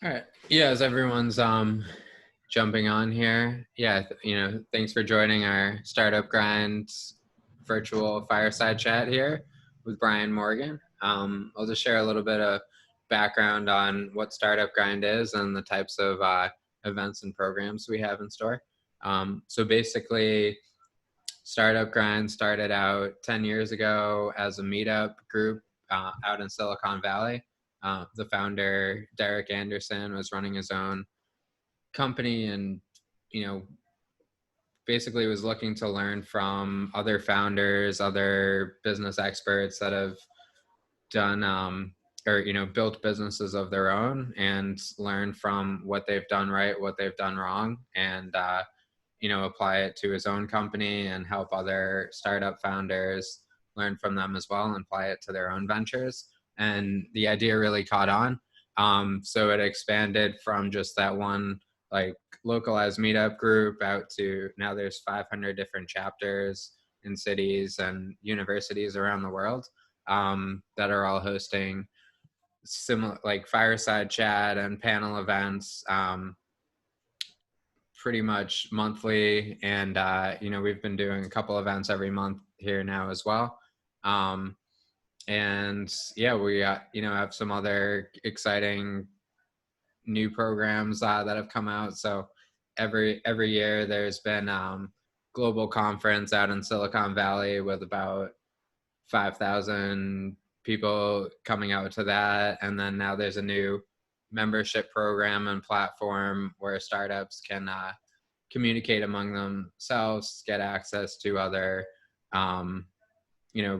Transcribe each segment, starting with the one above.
All right. Yeah, as everyone's jumping on here, yeah, thanks for joining our Startup Grind virtual fireside chat here with Brian Morgan. I'll just share a little bit of background on what Startup Grind is and the types of events and programs we have in store. So basically, Startup Grind started out 10 years ago as a meetup group out in Silicon Valley. The founder, Derek Anderson, was running his own company and, you know, basically was looking to learn from other founders, other business experts that have done or, built businesses of their own and learn from what they've done right, what they've done wrong, and, apply it to his own company and help other startup founders learn from them as well and apply it to their own ventures. And the idea really caught on. So it expanded from just that one like localized meetup group out to now there's 500 different chapters in cities and universities around the world that are all hosting similar like fireside chat and panel events pretty much monthly. And we've been doing a couple events every month here now as well. And yeah, we have some other exciting new programs that have come out. So every year there's been global conference out in Silicon Valley with about 5,000 people coming out to that. And then now there's a new membership program and platform where startups can communicate among themselves, get access to other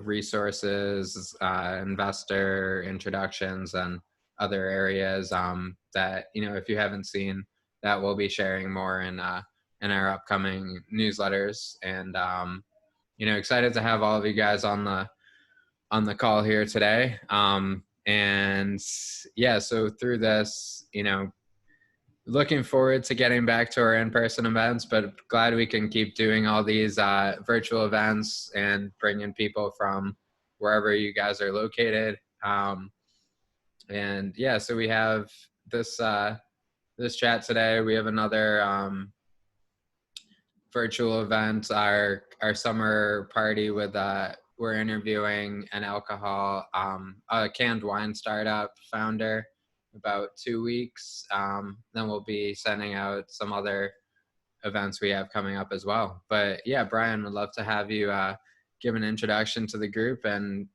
resources, investor introductions, and other areas that, if you haven't seen, that we'll be sharing more in our upcoming newsletters. And, excited to have all of you guys on the call here today. And yeah, so through this, looking forward to getting back to our in-person events, but glad we can keep doing all these virtual events and bringing people from wherever you guys are located. And yeah, so we have this chat today. We have another virtual event, our summer party with we're interviewing an alcohol, a canned wine startup founder about 2 weeks. Then we'll be sending out some other events we have coming up as well. But yeah, Brian, would love to have you give an introduction to the group, and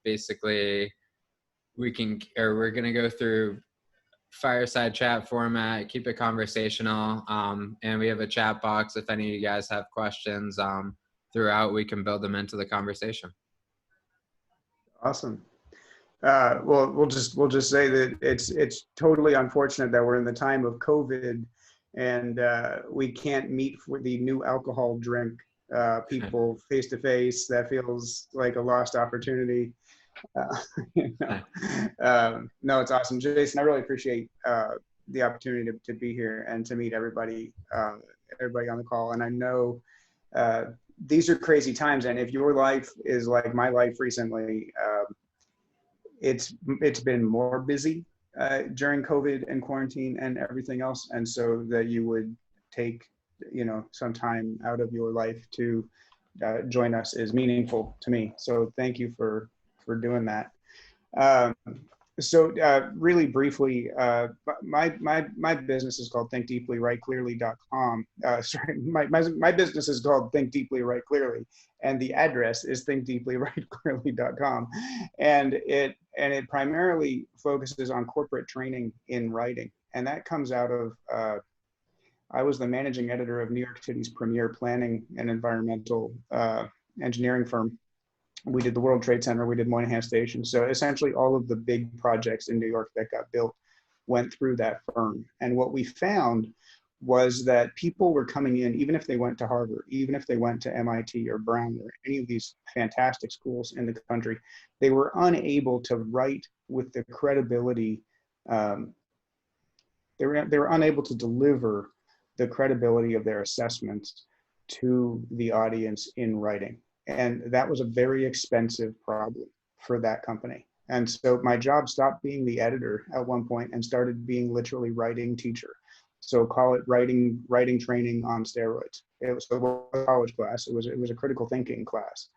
basically we're going to go through fireside chat format, keep it conversational, and we have a chat box. If any of you guys have questions throughout, we can build them into the conversation. Awesome. Well, we'll just say that it's totally unfortunate that we're in the time of COVID and we can't meet for the new alcohol drink people face to face. That feels like a lost opportunity. No, it's awesome, Jason. I really appreciate the opportunity to be here and to meet everybody on the call. And I know these are crazy times, and if your life is like my life recently, it's been more busy during COVID and quarantine and everything else. And so that you would take, some time out of your life to join us is meaningful to me. So thank you for doing that. So really briefly, my business is called thinkdeeplywriteclearly.com. Sorry, my business is called Think Deeply Write Clearly, and the address is thinkdeeplywriteclearly.com. And it primarily focuses on corporate training in writing. And that comes out of, I was the managing editor of New York City's premier planning and environmental engineering firm. We did the World Trade Center, we did Moynihan Station. So essentially all of the big projects in New York that got built went through that firm. And what we found was that people were coming in, even if they went to Harvard, even if they went to MIT or Brown or any of these fantastic schools in the country, they were unable to write with the credibility. They were unable to deliver the credibility of their assessments to the audience in writing. And that was a very expensive problem for that company. And so my job stopped being the editor at one point and started being literally writing teacher. So call it writing training on steroids. It was a college class. It was a critical thinking class.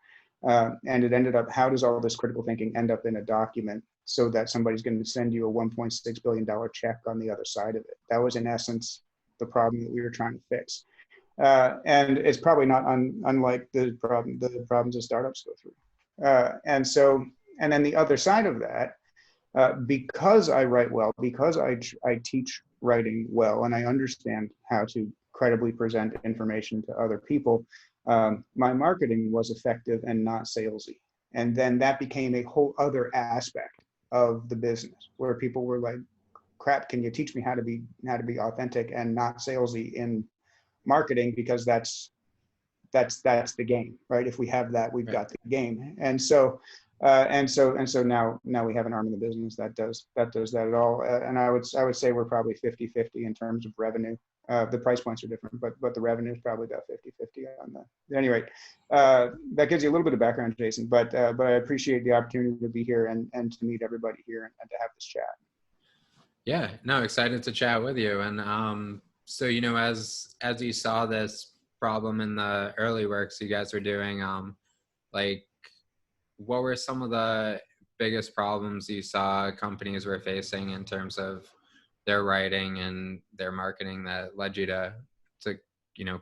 And it ended up, how does all this critical thinking end up in a document so that somebody's going to send you a $1.6 billion check on the other side of it? That was in essence the problem that we were trying to fix. And it's probably not unlike the problems that startups go through. And then the other side of that, because I write well, because I teach writing well, and I understand how to credibly present information to other people, my marketing was effective and not salesy. And then that became a whole other aspect of the business where people were like, crap, can you teach me how to be authentic and not salesy in marketing? Because that's the game, right? If we have that, we've got the game. And so now we have an arm in the business that does that at all. And I would say we're probably 50-50 in terms of revenue. The price points are different, but the revenue is probably about 50-50 on that. At any rate, that gives you a little bit of background, Jason, but I appreciate the opportunity to be here and to meet everybody here and to have this chat. Yeah, no, excited to chat with you. And so, as you saw this problem in the early works you guys were doing, like, what were some of the biggest problems you saw companies were facing in terms of their writing and their marketing that led you to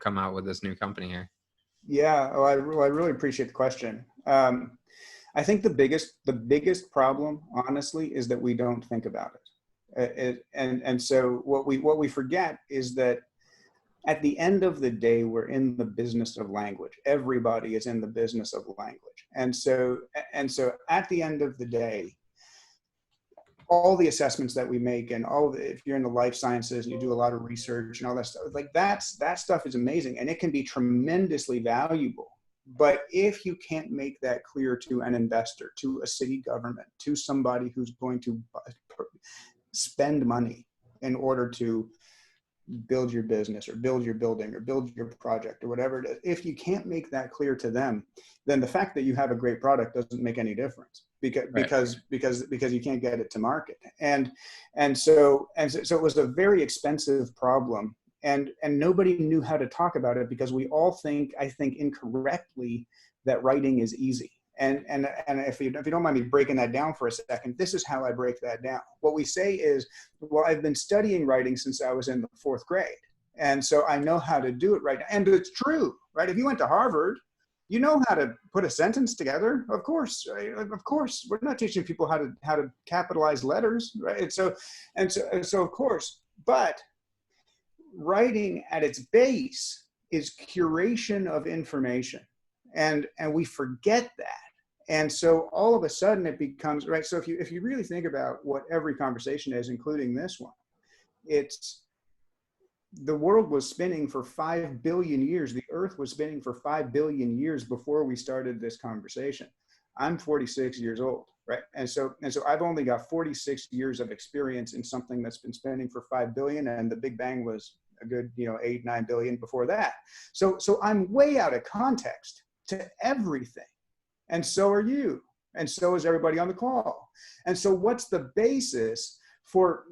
come out with this new company here? Yeah, I really appreciate the question. I think the biggest problem, honestly, is that we don't think about it. And so what we forget is that at the end of the day, we're in the business of language. Everybody is in the business of language. And so at the end of the day, all the assessments that we make and if you're in the life sciences and you do a lot of research and all that stuff, like that stuff is amazing and it can be tremendously valuable. But if you can't make that clear to an investor, to a city government, to somebody who's going to spend money in order to build your business or build your building or build your project or whatever it is, if you can't make that clear to them, then the fact that you have a great product doesn't make any difference because you can't get it to market. And so it was a very expensive problem, and nobody knew how to talk about it because we all think, I think incorrectly, that writing is easy. And if you don't mind me breaking that down for a second, this is how I break that down. What we say is, well, I've been studying writing since I was in the 4th grade. And so I know how to do it right now. And it's true, right? If you went to Harvard, you know how to put a sentence together. Of course, right? Of course, we're not teaching people how to capitalize letters, right? So of course, but writing at its base is curation of information. And we forget that. And so all of a sudden it becomes, right? So if you really think about what every conversation is, including this one, it's the world was spinning for 5 billion years. The earth was spinning for 5 billion years before we started this conversation. I'm 46 years old, right? And so I've only got 46 years of experience in something that's been spinning for 5 billion, and the Big Bang was a good, 8-9 billion before that. So I'm way out of context to everything. And so are you. And so is everybody on the call. And so what's the basis for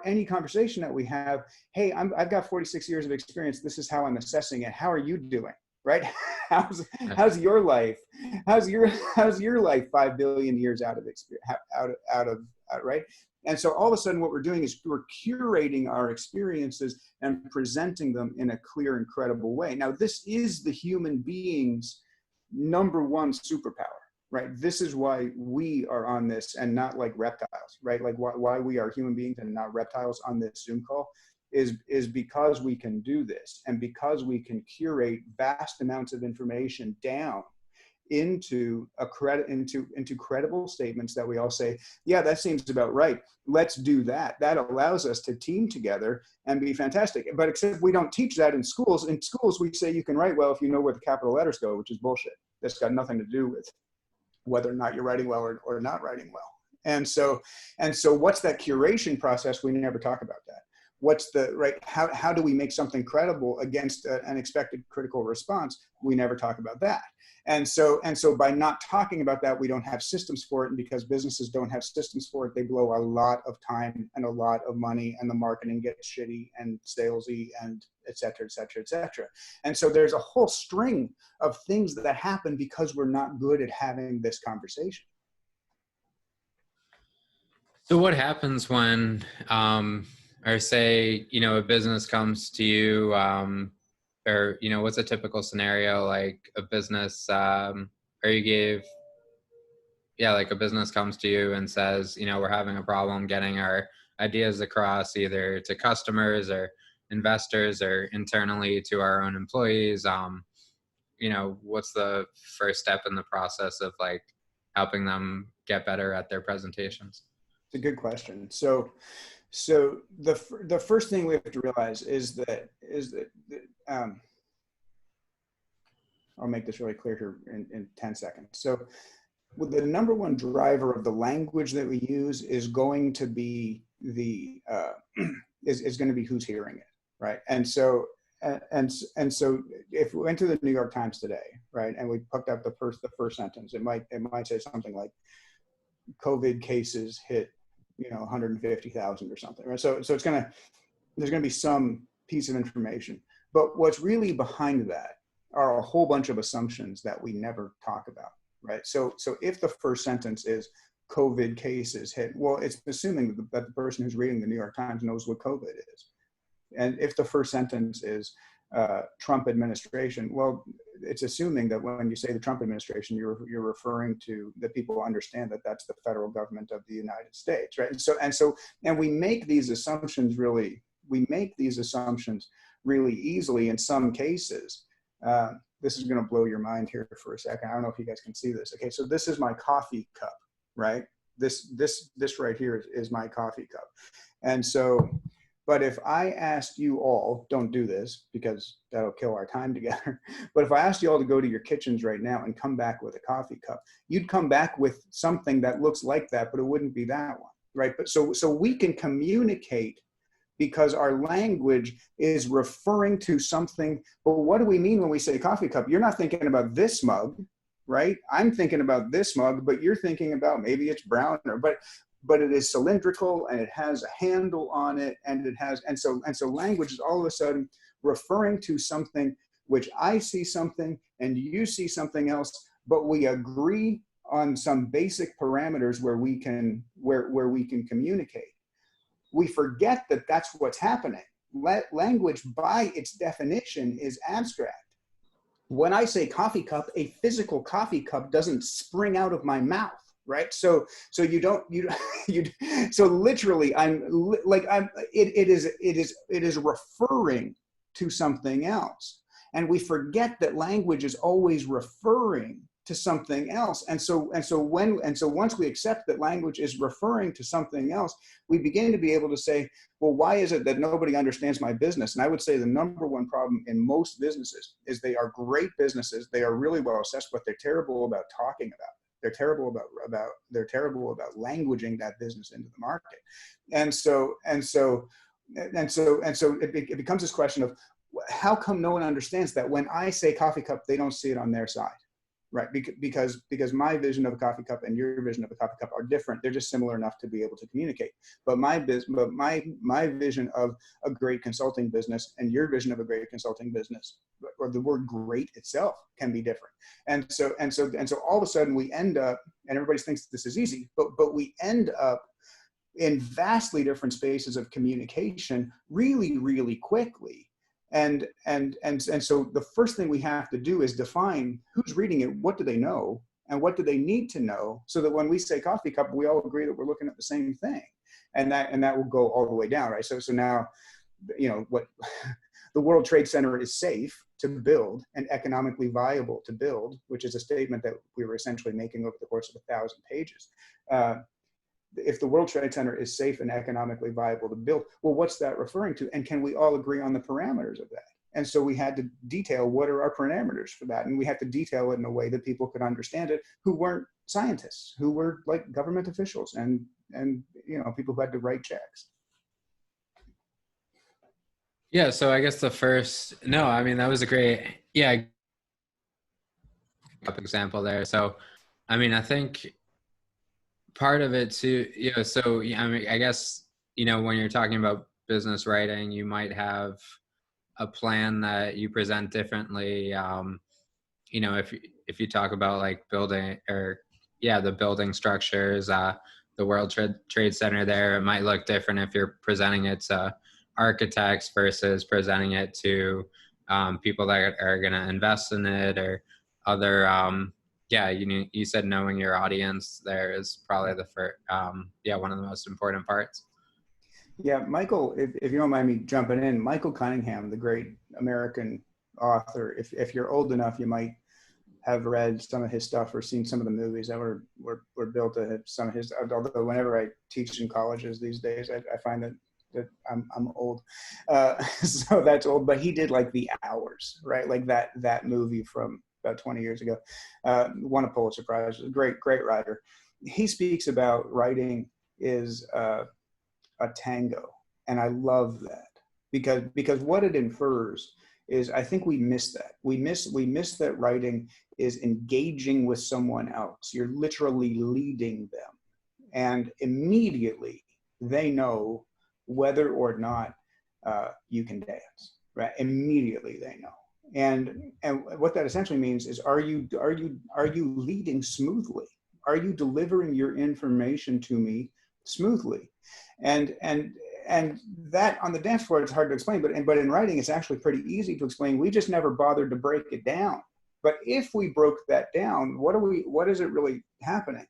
any conversation that we have? Hey, I've got 46 years of experience. This is how I'm assessing it. How are you doing? Right? How's your life? How's your life 5 billion years out of experience, right? And so all of a sudden what we're doing is we're curating our experiences and presenting them in a clear and credible way. Now, this is the human being's #1 superpower, right? This is why we are on this and not like reptiles, right? Like why we are human beings and not reptiles on this Zoom call is because we can do this, and because we can curate vast amounts of information down into credible statements that we all say, yeah, that seems about right. Let's do that. That allows us to team together and be fantastic. But except we don't teach that in schools. In schools, we say you can write well if you know where the capital letters go, which is bullshit. That's got nothing to do with whether or not you're writing well or not writing well. And so what's that curation process? We never talk about that. what's the right, how do we make something credible against an expected critical response? We never talk about that. And so by not talking about that, we don't have systems for it. And because businesses don't have systems for it, they blow a lot of time and a lot of money, and the marketing gets shitty and salesy and et cetera, et cetera, et cetera. And so there's a whole string of things that happen because we're not good at having this conversation. So what happens when, or say, a business comes to you, or, what's a typical scenario, like a business, or you gave, like a business comes to you and says, we're having a problem getting our ideas across either to customers or investors or internally to our own employees. What's the first step in the process of like helping them get better at their presentations? It's a good question. So the first thing we have to realize is that I'll make this really clear here in 10 seconds. So the number one driver of the language that we use is going to be is going to be who's hearing it, right? And so if we went to the New York Times today, right, and we picked up the first sentence, it might say something like COVID cases hit 150,000 or something, right? So there's going to be some piece of information, but what's really behind that are a whole bunch of assumptions that we never talk about, right? So if the first sentence is COVID cases hit, well, it's assuming that the person who's reading the New York Times knows what COVID is. And if the first sentence is Trump administration, well, it's assuming that when you say the Trump administration, you're referring to that people understand that that's the federal government of the United States, right? And we make these assumptions really easily in some cases. This is going to blow your mind here for a second. I don't know if you guys can see this. Okay, so this is my coffee cup, right? This right here is my coffee cup. And so, but if I asked you all, don't do this because that'll kill our time together. But if I asked you all to go to your kitchens right now and come back with a coffee cup, you'd come back with something that looks like that, but it wouldn't be that one, right? But so we can communicate because our language is referring to something. But what do we mean when we say coffee cup? You're not thinking about this mug, right? I'm thinking about this mug, but you're thinking about maybe it's brown but it is cylindrical and it has a handle on it and so language is all of a sudden referring to something which I see something and you see something else, but we agree on some basic parameters where we can communicate. We forget that that's what's happening. Language by its definition is abstract. When I say coffee cup, a physical coffee cup doesn't spring out of my mouth. Right. So literally it is referring to something else. And we forget that language is always referring to something else. And so once we accept that language is referring to something else, we begin to be able to say, well, why is it that nobody understands my business? And I would say the number one problem in most businesses is they are great businesses. They are really well assessed, but they're terrible about talking about it. They're terrible about languaging that business into the market. And so it becomes this question of how come no one understands that when I say coffee cup, they don't see it on their side, right? Because my vision of a coffee cup and your vision of a coffee cup are different. They're just similar enough to be able to communicate. But my vision of a great consulting business and your vision of a great consulting business, or the word great itself, can be different. And so all of a sudden we end up, and everybody thinks this is easy, but we end up in vastly different spaces of communication really, really quickly. And so the first thing we have to do is define who's reading it, what do they know, and what do they need to know, so that when we say coffee cup, we all agree that we're looking at the same thing, and that will go all the way down, right? So now, what the World Trade Center is safe to build and economically viable to build, which is a statement that we were essentially making over the course of 1,000 pages. If the World Trade Center is safe and economically viable to build, well, what's that referring to? And can we all agree on the parameters of that? And so we had to detail what are our parameters for that. And we had to detail it in a way that people could understand it, who weren't scientists, who were like government officials and people who had to write checks. Yeah, so I guess the first, no, I mean, that was a great, yeah, example there. So, I mean, I think part of it too, so yeah, I mean, I guess, when you're talking about business writing, you might have a plan that you present differently. If you talk about like building or the building structures, the World Trade Center there, it might look different if you're presenting it to architects versus presenting it to people that are going to invest in it, or other you said knowing your audience there is probably the first one of the most important parts. Yeah, Michael, if you don't mind me jumping in, Michael Cunningham, the great American author, if you're old enough, you might have read some of his stuff or seen some of the movies that were built to some of his. Although whenever I teach in colleges these days, I find that I'm old, so that's old. But he did like The Hours, right? Like that movie from about 20 years ago, won a Pulitzer Prize. Great writer. He speaks about writing is a tango, and I love that because what it infers is, I think we miss that. We miss that writing is engaging with someone else. You're literally leading them, and immediately they know whether or not you can dance. Right? Immediately they know. And what that essentially means is, are you leading smoothly? Are you delivering your information to me smoothly? And that on the dance floor, it's hard to explain, but in writing, it's actually pretty easy to explain. We just never bothered to break it down. But if we broke that down, what is it really happening?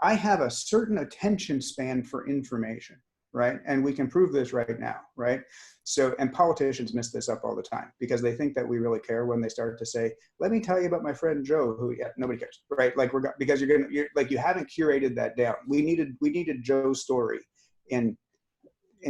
I have a certain attention span for information, right? And we can prove this right now, right? So, and politicians miss this up all the time because they think that we really care when they start to say, "Let me tell you about my friend Joe," who, yeah, nobody cares, right? Like because you're like, you haven't curated that down. We needed Joe's story in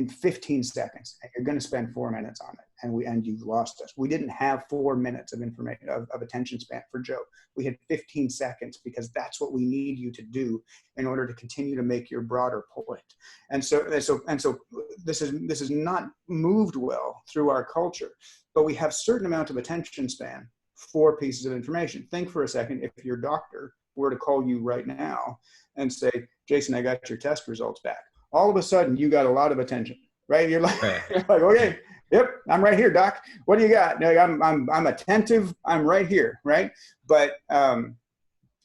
15 seconds, and you're going to spend 4 minutes on it, and you've lost us. We didn't have 4 minutes of information of attention span for Joe. We had 15 seconds because that's what we need you to do in order to continue to make your broader point. And so this is not moved well through our culture, but we have certain amount of attention span for pieces of information. Think for a second, if your doctor were to call you right now and say, "Jason, I got your test results back." All of a sudden, you got a lot of attention, right? You're like, Right. you're like, "Okay, yep, I'm right here, doc. What do you got?" Like, I'm attentive. I'm right here, right? But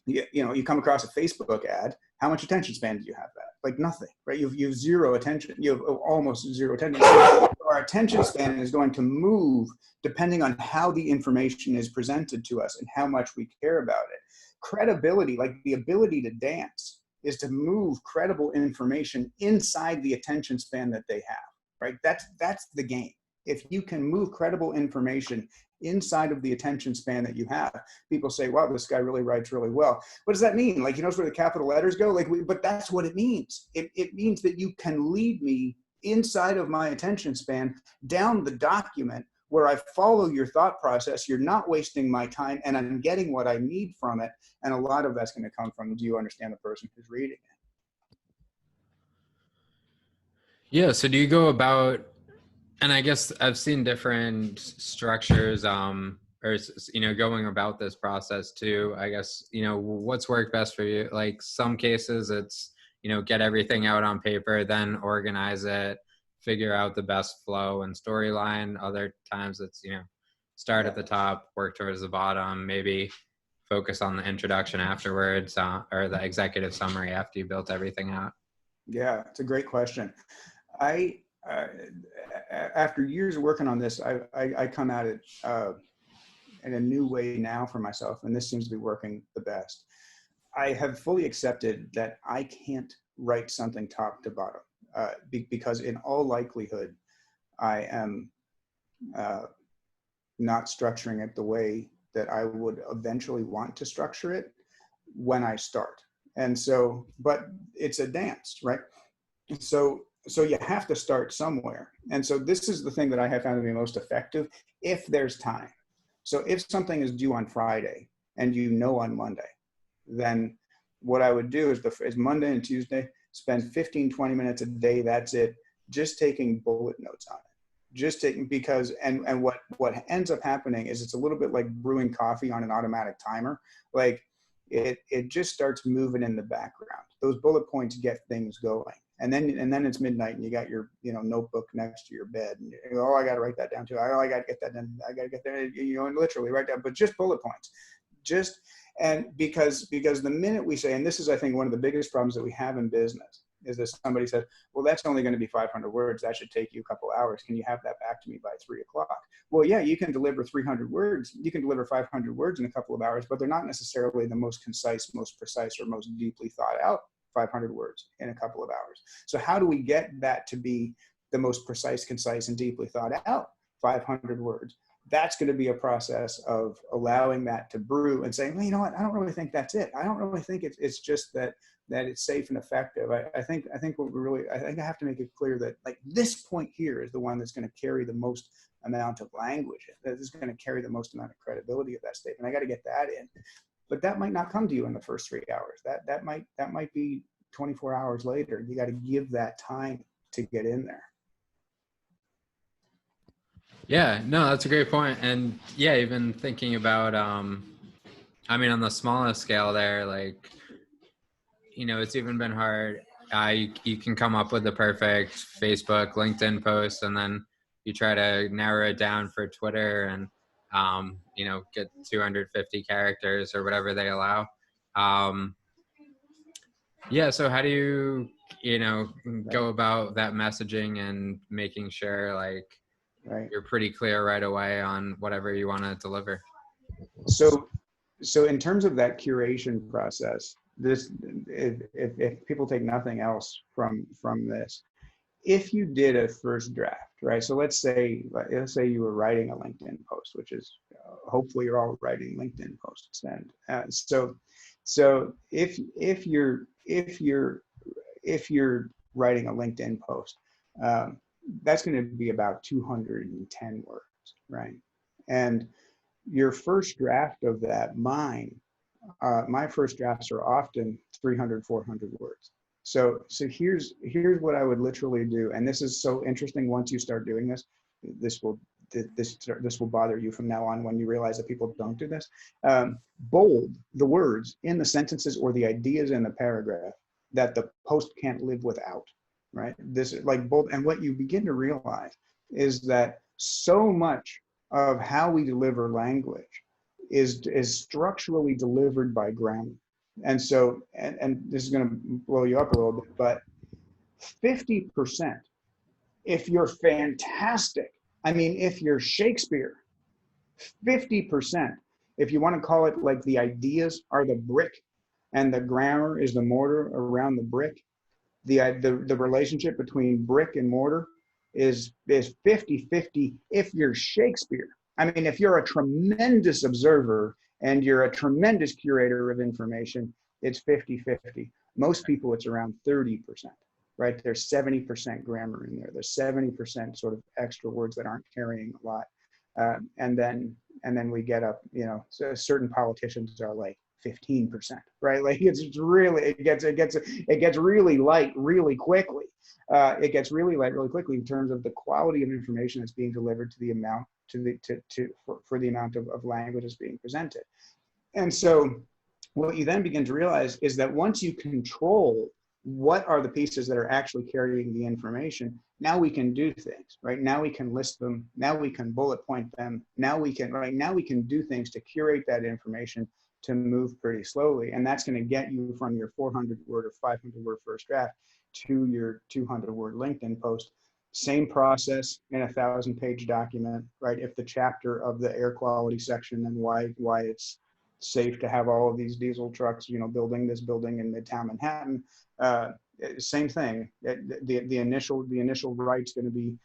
you come across a Facebook ad. How much attention span do you have? That like nothing, right? You've zero attention. You have almost zero attention. Our attention span is going to move depending on how the information is presented to us and how much we care about it. Credibility, like the ability to dance, is to move credible information inside the attention span that they have, right? That's the game. If you can move credible information inside of the attention span that you have, people say, "Wow, this guy really writes really well." What does that mean? Like, he knows where the capital letters go? But that's what it means. It means that you can lead me inside of my attention span down the document where I follow your thought process. You're not wasting my time, and I'm getting what I need from it. And a lot of that's going to come from, do you understand the person who's reading it? Yeah, so do you go about, and I guess I've seen different structures, or going about this process too. I guess what's worked best for you. Like some cases, it's get everything out on paper, then organize it, figure out the best flow and storyline. Other times, it's start at the top, work towards the bottom, maybe focus on the introduction afterwards, or the executive summary after you built everything out. Yeah, it's a great question. I after years of working on this, I come at it in a new way now for myself, and this seems to be working the best. I have fully accepted that I can't write something top to bottom because in all likelihood, I am not structuring it the way that I would eventually want to structure it when I start. And so, but it's a dance, right? So you have to start somewhere. And so this is the thing that I have found to be most effective if there's time. So if something is due on Friday and on Monday, then what I would do is Monday and Tuesday, spend 15, 20 minutes a day, that's it, just taking bullet notes on it. because what ends up happening is it's a little bit like brewing coffee on an automatic timer. Like it just starts moving in the background. Those bullet points get things going. And then it's midnight and you got your, notebook next to your bed and you go, oh, I got to write that down too. I got to get that done. I got to get there, and literally write down, but just bullet points. And because the minute we say, and this is, I think, one of the biggest problems that we have in business, is that somebody says, well, that's only going to be 500 words. That should take you a couple hours. Can you have that back to me by 3 o'clock? Well, yeah, you can deliver 300 words. You can deliver 500 words in a couple of hours, but they're not necessarily the most concise, most precise, or most deeply thought out 500 words in a couple of hours. So how do we get that to be the most precise, concise, and deeply thought out 500 words? That's going to be a process of allowing that to brew and saying, well, you know what? I don't really think that's it. I don't really think it's just that it's safe and effective. I think I have to make it clear that like this point here is the one that's going to carry the most amount of language. That is going to carry the most amount of credibility of that statement. I got to get that in, but that might not come to you in the first 3 hours. That might be 24 hours later. You got to give that time to get in there. Yeah, no, that's a great point. And yeah, even thinking about, I mean, on the smallest scale there, like, it's even been hard. You can come up with the perfect Facebook, LinkedIn post, and then you try to narrow it down for Twitter and, get 250 characters or whatever they allow. Yeah. So how do you, go about that messaging and making sure like you're pretty clear right away on whatever you want to deliver? So in terms of that curation process, if people take nothing else from this, if you did a first draft, right? So let's say you were writing a LinkedIn post, which is hopefully you're all writing LinkedIn posts. And so if you're writing a LinkedIn post, that's going to be about 210 words, right? And your first draft of that, my first drafts are often 300, 400 words. So here's what I would literally do. And this is so interesting. Once you start doing this, this will bother you from now on when you realize that people don't do this. Bold the words in the sentences or the ideas in the paragraph that the post can't live without, right? This is like bold. And what you begin to realize is that so much of how we deliver language is structurally delivered by grammar. And so, and this is going to blow you up a little bit, but 50%, if you're fantastic, I mean, if you're Shakespeare, 50%, if you want to call it like the ideas are the brick and the grammar is the mortar around the brick, the relationship between brick and mortar is 50-50 if you're Shakespeare. I mean, if you're a tremendous observer and you're a tremendous curator of information, it's 50-50. Most people, it's around 30%, right? There's 70% grammar in there. There's 70% sort of extra words that aren't carrying a lot. And then we get up, so certain politicians are like 15%, right? Like it gets really light really quickly. It gets really light really quickly in terms of the quality of information that's being delivered to the amount for the amount of language that's being presented. And so what you then begin to realize is that once you control what are the pieces that are actually carrying the information, now we can do things, right? Now we can list them. Now we can bullet point them. Now we can do things to curate that information to move pretty slowly. And that's going to get you from your 400 word or 500 word first draft to your 200 word LinkedIn post. Same process in a 1,000-page document, right? If the chapter of the air quality section and why it's safe to have all of these diesel trucks, building this building in Midtown Manhattan, same thing. The initial write's going to be,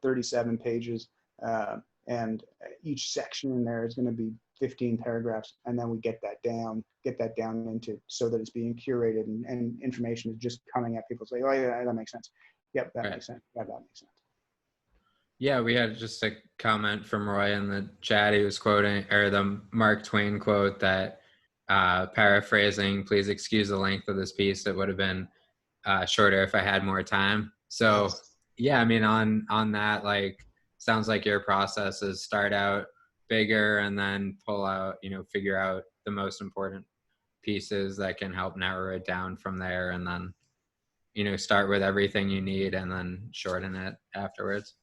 37 pages, and each section in there is going to be 15 paragraphs, and then we get that down into so that it's being curated and information is just coming at people. Say, oh yeah, that makes sense. Yep, that makes sense. Yeah, that makes sense. Yeah, we had just a comment from Roy in the chat. He was quoting, or the Mark Twain quote that, paraphrasing, please excuse the length of this piece. It would have been shorter if I had more time. So yeah, I mean, on that, like, sounds like your process is start out bigger and then pull out, figure out the most important pieces that can help narrow it down from there, and then, start with everything you need and then shorten it afterwards.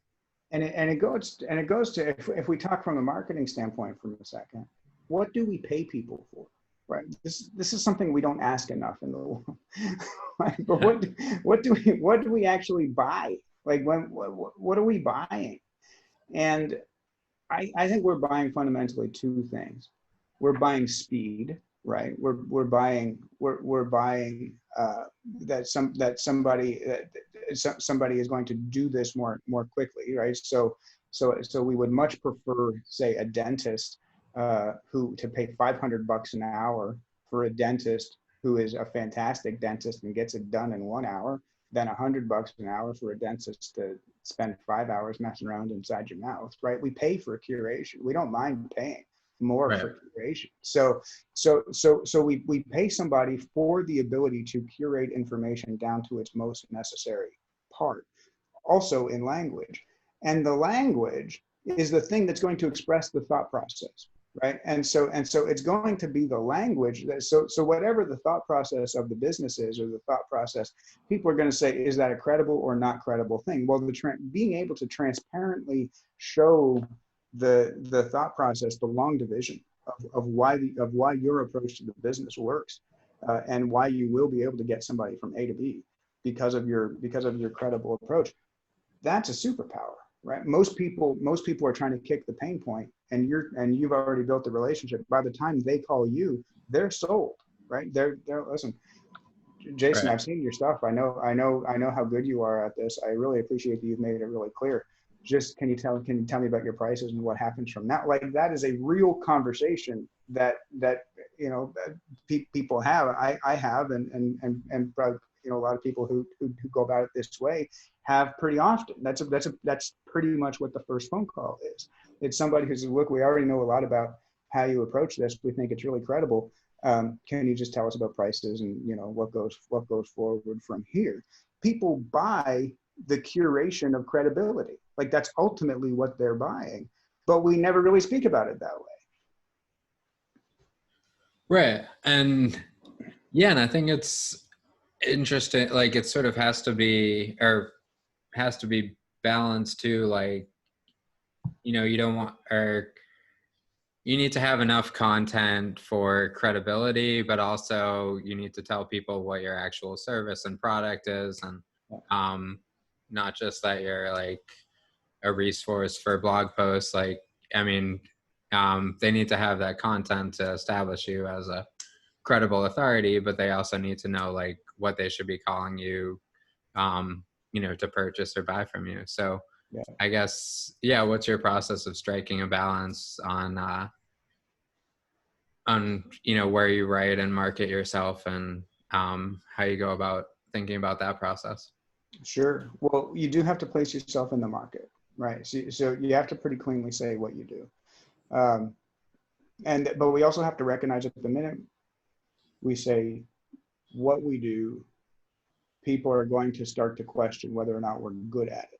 And it goes to, if we talk from a marketing standpoint for a second, what do we pay people for? Right. This is something we don't ask enough in the world. Right? But what do we actually buy? Like, what are we buying? And I think we're buying fundamentally two things. We're buying speed, right? We're buying somebody is going to do this more quickly, right? So we would much prefer, say, a dentist who to pay $500 an hour for a dentist who is a fantastic dentist and gets it done in 1 hour, than $100 an hour for a dentist to spend 5 hours messing around inside your mouth, right? We pay for curation. We don't mind paying more Right. for curation. So we pay somebody for the ability to curate information down to its most necessary part, also in language. And the language is the thing that's going to express the thought process, right? And so it's going to be the language that, so whatever the thought process of the business is, or the thought process, people are going to say, is that a credible or not credible thing? Well, being able to transparently show the thought process, the long division of why your approach to the business works, and why you will be able to get somebody from A to B because of your credible approach. That's a superpower, right? Most people are trying to kick the pain point, and you've already built the relationship. By the time they call you, they're sold, right? They're listen, Jason, Right. I've seen your stuff. I know how good you are at this. I really appreciate that you've made it really clear. Just can you tell me about your prices and what happens from that? Like, that is a real conversation that people have. I have, and probably, a lot of people who go about it this way have pretty often. That's pretty much what the first phone call is. It's somebody who says, look, we already know a lot about how you approach this. We think it's really credible. Can you just tell us about prices and what goes forward from here? People buy the curation of credibility. Like, that's ultimately what they're buying, but we never really speak about it that way. Right. And yeah, and I think it's interesting. Like, it sort of has to be balanced too. Like, you don't want, or you need to have enough content for credibility, but also you need to tell people what your actual service and product is, and not just that you're like a resource for blog posts. Like, I mean, they need to have that content to establish you as a credible authority, but they also need to know like what they should be calling you, to purchase or buy from you. So Yeah. I guess, yeah, what's your process of striking a balance on where you write and market yourself, and how you go about thinking about that process? Sure. Well, you do have to place yourself in the market, right? So you have to pretty cleanly say what you do. But we also have to recognize that the minute we say what we do, people are going to start to question whether or not we're good at it.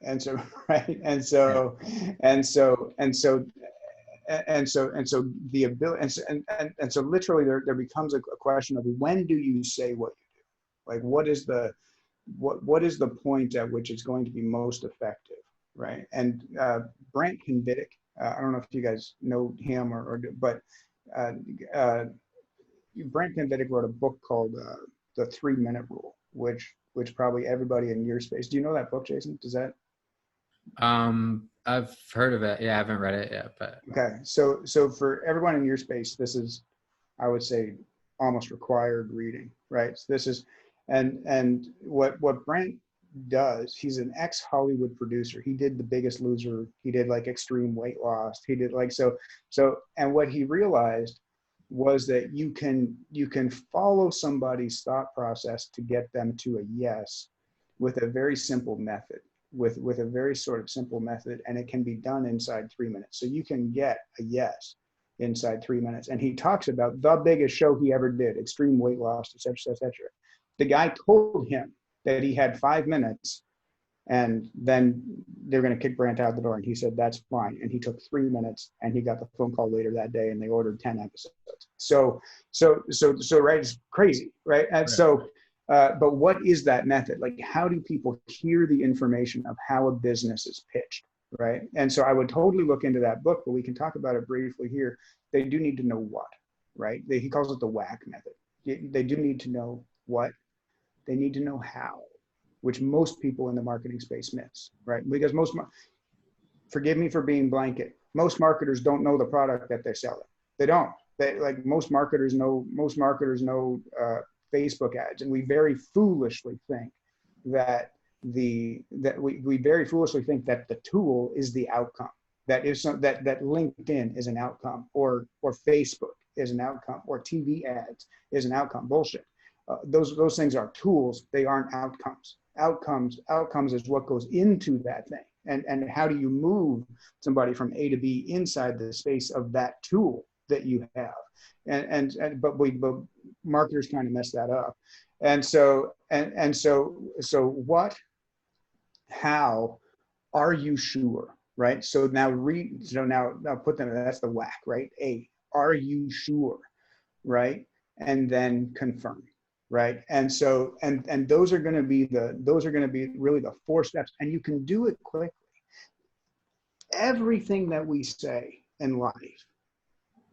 And so, right. And so the ability, and so literally there becomes a question of, when do you say what you do? Like, what is the point at which it's going to be most effective, right? And Brent Convitic, I don't know if you guys know him, but Brent Convitic wrote a book called The 3-Minute Rule, which probably everybody in your space. Do you know that book, Jason? Does that? I've heard of it. Yeah, I haven't read it yet, but Okay. So for everyone in your space, this is, I would say, almost required reading, right? So this is, and what Brent does, he's an ex-Hollywood producer. He did The Biggest Loser. He did like Extreme Weight Loss. He did like, and what he realized was that you can follow somebody's thought process to get them to a yes with a very simple method, with a very sort of simple method, and it can be done inside 3 minutes. So you can get a yes inside 3 minutes. And he talks about the biggest show he ever did, Extreme Weight Loss, et cetera, et cetera. The guy told him that he had 5 minutes And then they're going to kick Brandt out the door. And he said, that's fine. And he took 3 minutes, and he got the phone call later that day, and they ordered 10 episodes. So right, it's crazy, right? And so, but what is that method? Like, how do people hear the information of how a business is pitched, right? And so I would totally look into that book, but we can talk about it briefly here. They do need to know what, right? He calls it the WHAC method. They do need to know what. They need to know how, which most people in the marketing space miss, right? Because forgive me for being blanket, most marketers don't know the product that they're selling. They don't. Like most marketers know Facebook ads, and we very foolishly think that we very foolishly think that the tool is the outcome. That LinkedIn is an outcome, or Facebook is an outcome, or TV ads is an outcome. Bullshit. Those things are tools. They aren't outcomes. Outcomes is what goes into that thing, and how do you move somebody from A to B inside the space of that tool that you have. But marketers kind of mess that up. And so what, how, are you sure, right? So now put them, that's the WHAC, right? A, are you sure, right? And then confirm, right? And so, and those are going to be really the 4 steps, and you can do it quickly. Everything that we say in life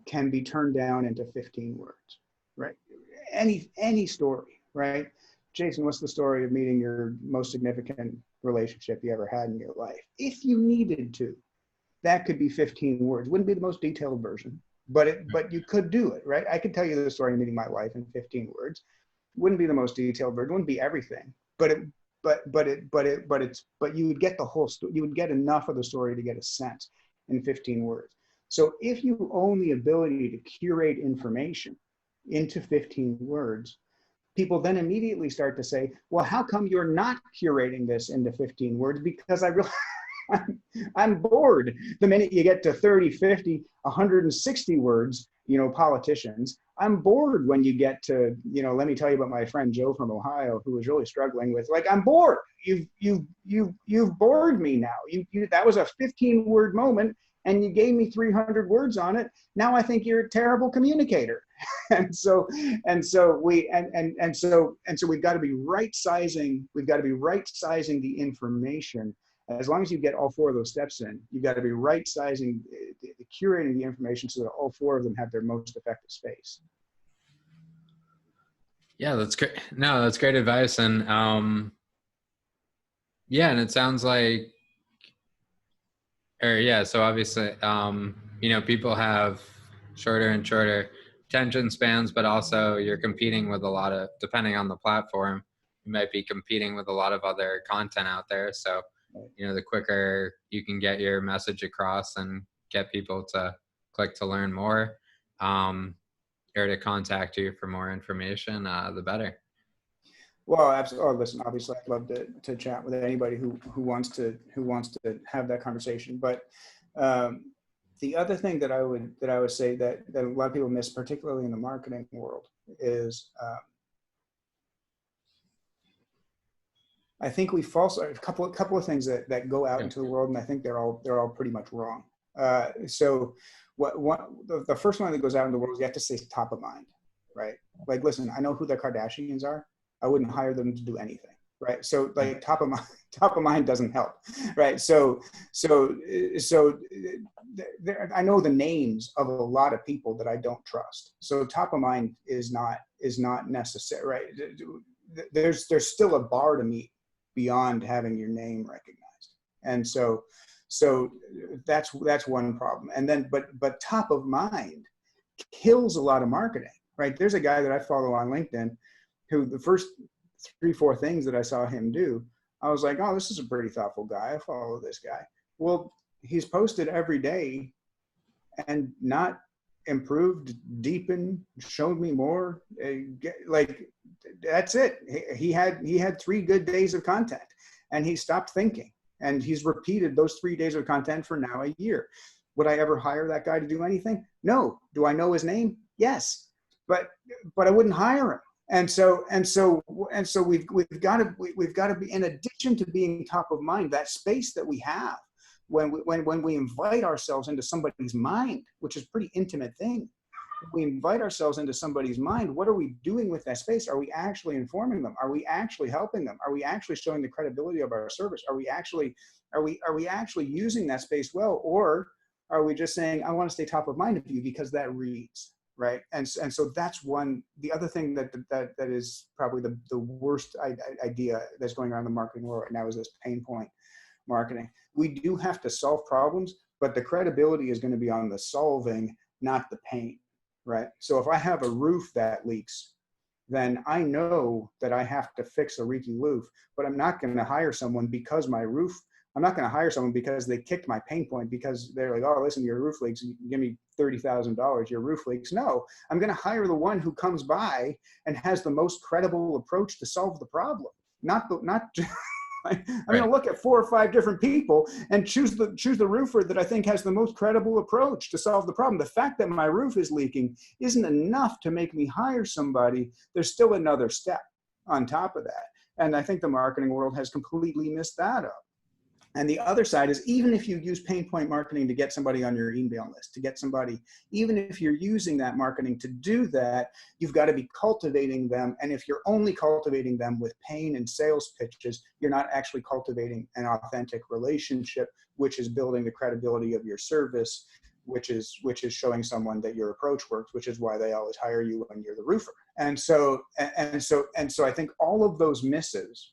can be turned down into 15 words, right? Any story, right? Jason, what's the story of meeting your most significant relationship you ever had in your life? If you needed to, that could be 15 words. Wouldn't be the most detailed version, but you could do it, right? I could tell you the story of meeting my wife in 15 words. Wouldn't be the most detailed version. Wouldn't be everything, but you would get the whole story. You would get enough of the story to get a sense in 15 words. So if you own the ability to curate information into 15 words, people then immediately start to say, well, how come you're not curating this into 15 words? Because I'm bored. The minute you get to 30, 50, 160 words, politicians, I'm bored when you get to, let me tell you about my friend Joe from Ohio, who was really struggling with, like, I'm bored. You've bored me now. That was a 15-word moment, and you gave me 300 words on it. Now I think you're a terrible communicator. and so we've got to be right sizing. We've got to be right sizing the information. As long as you get all 4 of those steps in, you've got to be right sizing, curating the information so that all 4 of them have their most effective space. Yeah, that's great. No, that's great advice. And and it sounds like, so obviously, people have shorter and shorter attention spans, but also you're competing with depending on the platform, you might be competing with a lot of other content out there. So, the quicker you can get your message across and get people to click to learn more, or to contact you for more information, the better. Well, absolutely. Oh, listen, obviously, I'd love to chat with anybody who wants to have that conversation. But the other thing that I would say that a lot of people miss, particularly in the marketing world, is I think we a couple of things that go out into the world, and I think they're all pretty much wrong. So the first one that goes out in the world is you have to stay top of mind, right? Like, listen, I know who the Kardashians are. I wouldn't hire them to do anything, right? So, like, top of mind doesn't help, right? So I know the names of a lot of people that I don't trust. So top of mind is not necessary, right? There's still a bar to meet beyond having your name recognized, and so that's one problem. And then, but top of mind kills a lot of marketing, right? There's a guy that I follow on LinkedIn who the first 3-4 things that I saw him do, I was like, oh, this is a pretty thoughtful guy. I follow this guy. Well, he's posted every day and not improved, deepened, showed me more. Like, that's it. He had 3 good days of content, and he stopped thinking. And he's repeated those 3 days of content for now a year. Would I ever hire that guy to do anything? No. Do I know his name? Yes. But I wouldn't hire him. And so we've got to be, in addition to being top of mind, that space that we have when we invite ourselves into somebody's mind, which is a pretty intimate thing. We invite ourselves into somebody's mind. What are we doing with that space? Are we actually informing them? Are we actually helping them? Are we actually showing the credibility of our service? Are we actually using that space well? Or are we just saying, I want to stay top of mind of you because that reads, right? And so that's one. The other thing that is probably the worst idea that's going around the marketing world right now is this pain point marketing. We do have to solve problems, but the credibility is going to be on the solving, not the pain. Right. So if I have a roof that leaks, then I know that I have to fix a leaky roof, but I'm not going to hire someone because I'm not going to hire someone because they kicked my pain point, because they're like, oh, listen, your roof leaks, give me $30,000, your roof leaks. No, I'm going to hire the one who comes by and has the most credible approach to solve the problem. Not I'm going to look at 4 or 5 different people and choose the roofer that I think has the most credible approach to solve the problem. The fact that my roof is leaking isn't enough to make me hire somebody. There's still another step on top of that. And I think the marketing world has completely missed that up. And the other side is, even if you use pain point marketing to get somebody on your email list, even if you're using that marketing to do that, you've got to be cultivating them. And if you're only cultivating them with pain and sales pitches, you're not actually cultivating an authentic relationship, which is building the credibility of your service, which is showing someone that your approach works, which is why they always hire you when you're the roofer. And so I think all of those misses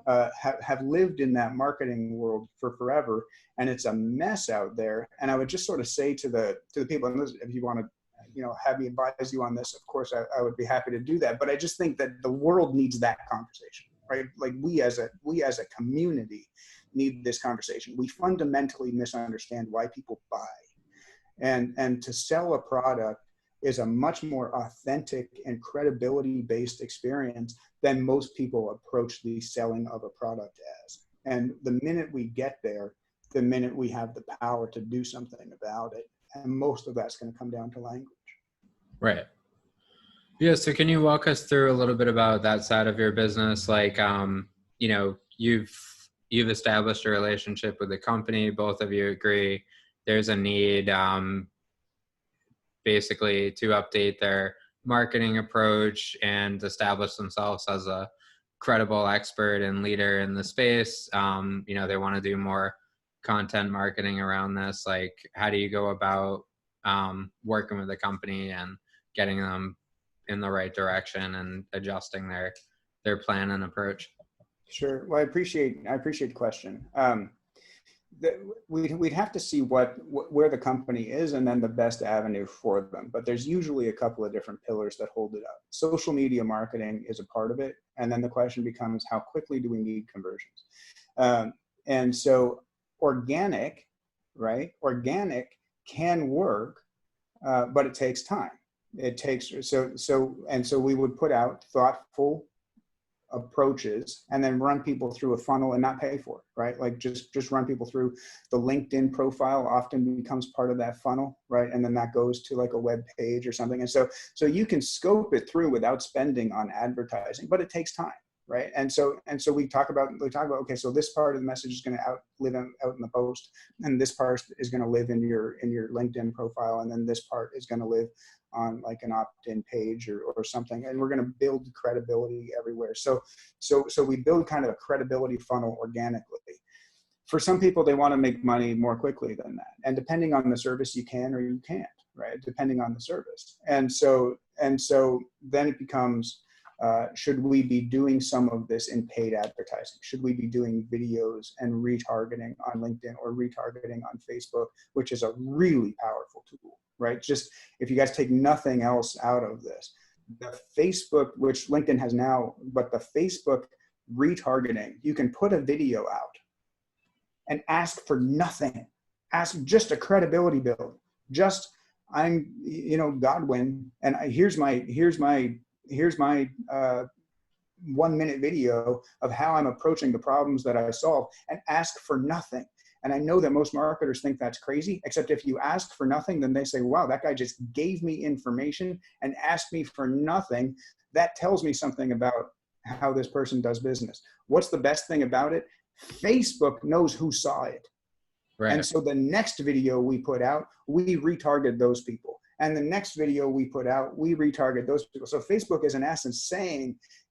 have lived in that marketing world for forever, and it's a mess out there. And I would just sort of say to the people, and if you want to, have me advise you on this, of course, I would be happy to do that. But I just think that the world needs that conversation, right? Like we as a community need this conversation. We fundamentally misunderstand why people buy, and to sell a product is a much more authentic and credibility-based experience than most people approach the selling of a product as. And the minute we get there, the minute we have the power to do something about it. And most of that's going to come down to language. Right. Yeah. So can you walk us through a little bit about that side of your business? Like, you've established a relationship with the company. Both of you agree there's a need, basically, to update their marketing approach and establish themselves as a credible expert and leader in the space. They want to do more content marketing around this. Like, how do you go about working with the company and getting them in the right direction and adjusting their plan and approach? Sure. Well, I appreciate the question. We'd have to see where the company is, and then the best avenue for them. But there's usually a couple of different pillars that hold it up. Social media marketing is a part of it. And then the question becomes, how quickly do we need conversions? And so organic, right? Organic can work, but it takes time. So we would put out thoughtful approaches and then run people through a funnel and not pay for it, right? Like just run people through. The LinkedIn profile often becomes part of that funnel, right? And then that goes to like a web page or something. And so you can scope it through without spending on advertising, but it takes time, right? And so we talk about, okay, so this part of the message is going to live out in the post, and this part is going to live in your LinkedIn profile, and then this part is going to live on like an opt-in page or something, and we're going to build credibility everywhere. So we build kind of a credibility funnel organically. For some people, they want to make money more quickly than that, and depending on the service, you can or you can't, right? Depending on the service, and so then it becomes, should we be doing some of this in paid advertising? Should we be doing videos and retargeting on LinkedIn or retargeting on Facebook, which is a really powerful tool, right? Just if you guys take nothing else out of this, the Facebook, which LinkedIn has now, but the Facebook retargeting, you can put a video out and ask for nothing. Ask just a credibility build. Just, I'm, Godwin, and here's my 1-minute video of how I'm approaching the problems that I solve, and ask for nothing. And I know that most marketers think that's crazy, except if you ask for nothing, then they say, wow, that guy just gave me information and asked me for nothing. that tells me something about how this person does business. What's the best thing about it? Facebook knows who saw it. Right. And so the next video we put out, we retarget those people. And the next video we put out, we retarget those people. So Facebook is in essence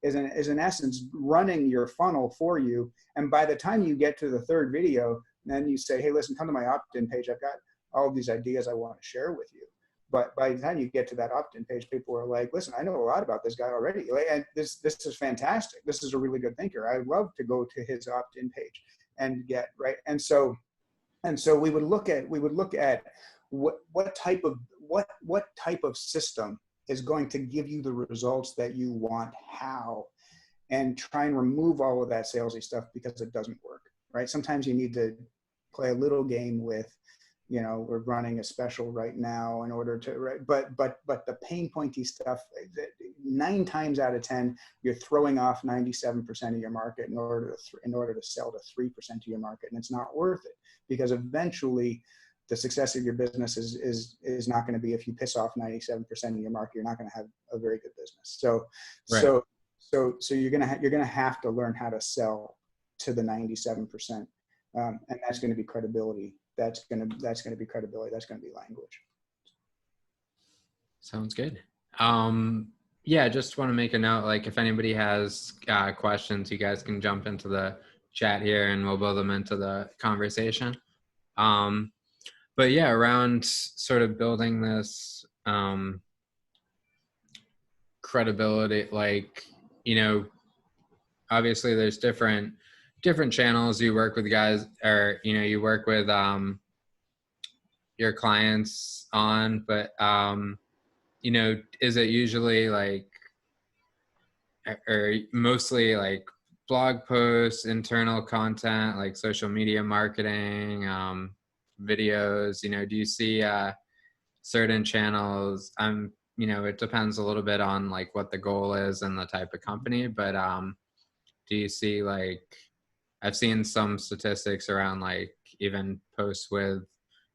is in essence running your funnel for you. And by the time you get to the third video, then you say, hey, listen, come to my opt-in page. I've got all of these ideas I want to share with you. But by the time you get to that opt-in page, people are like, listen, I know a lot about this guy already. And this is fantastic. This is a really good thinker. I'd love to go to his opt-in page and get, right. And so we would look at what type of system is going to give you the results that you want, how, and try and remove all of that salesy stuff because it doesn't work, right? Sometimes you need to play a little game with, we're running a special right now in order to, right? But the pain pointy stuff, 9 times out of 10, you're throwing off 97% of your market in order to sell to 3% of your market, and it's not worth it, because eventually the success of your business is not going to be if you piss off 97% of your market. You're not going to have a very good business. So right. So you're gonna have to learn how to sell to the 97%, and that's going to be credibility. That's going to be credibility. That's going to be language. Sounds good. Yeah, just want to make a note, like if anybody has questions, you guys can jump into the chat here and we'll build them into the conversation. But yeah, around sort of building this credibility, like, obviously there's different channels you work with guys, or, you work with your clients on, but, is it usually like, or mostly like blog posts, internal content, like social media marketing, videos, do you see certain channels? It depends a little bit on like what the goal is and the type of company, but do you see, like, I've seen some statistics around like even posts with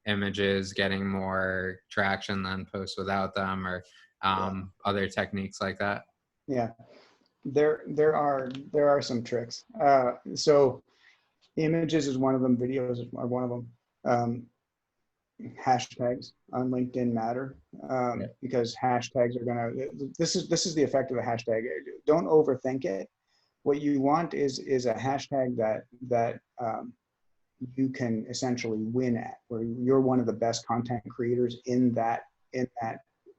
images getting more traction than posts without them, or other techniques like that? Yeah, there are some tricks. So images is one of them. Videos are one of them. Hashtags on LinkedIn matter, because hashtags are gonna. This is the effect of the hashtag. Don't overthink it. What you want is a hashtag that you can essentially win at, where you're one of the best content creators in that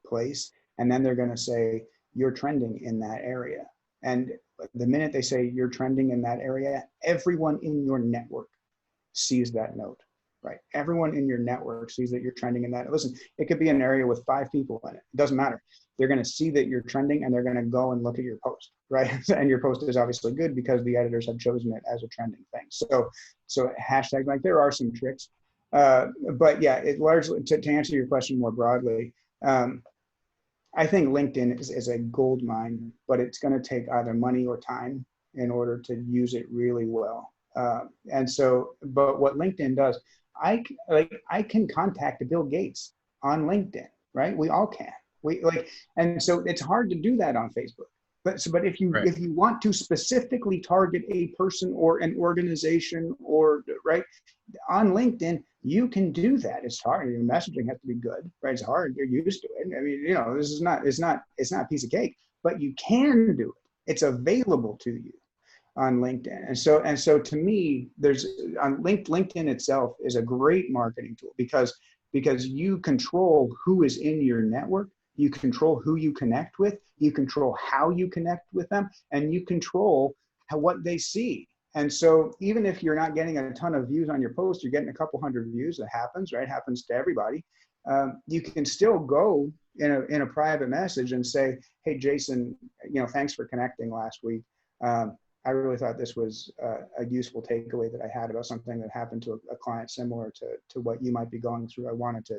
place, and then they're going to say you're trending in that area. And the minute they say you're trending in that area, everyone in your network sees that note, right? Everyone in your network sees that you're trending in that. Listen, it could be an area with 5 people in it. It doesn't matter. They're going to see that you're trending, and they're going to go and look at your post, right? And your post is obviously good because the editors have chosen it as a trending thing. So hashtags, like, there are some tricks, but yeah, it largely, to answer your question more broadly, I think LinkedIn is a gold mine, but it's going to take either money or time in order to use it really well. But what LinkedIn does, I can contact Bill Gates on LinkedIn, right? We all can. And so it's hard to do that on Facebook. But if you want to specifically target a person or an organization, or right, on LinkedIn, you can do that. It's hard. Your messaging has to be good, right? It's hard. You're used to it. I mean, this is not. It's not a piece of cake, but you can do it. It's available to you on LinkedIn. And so to me, there's on LinkedIn itself is a great marketing tool because you control who is in your network. You control who you connect with, you control how you connect with them, and you control what they see. And so even if you're not getting a ton of views on your post, you're getting a couple hundred views. That happens, right? Happens to everybody. You can still go in a private message and say, hey, Jason, thanks for connecting last week. I really thought this was a useful takeaway that I had about something that happened to a client similar to what you might be going through. I wanted to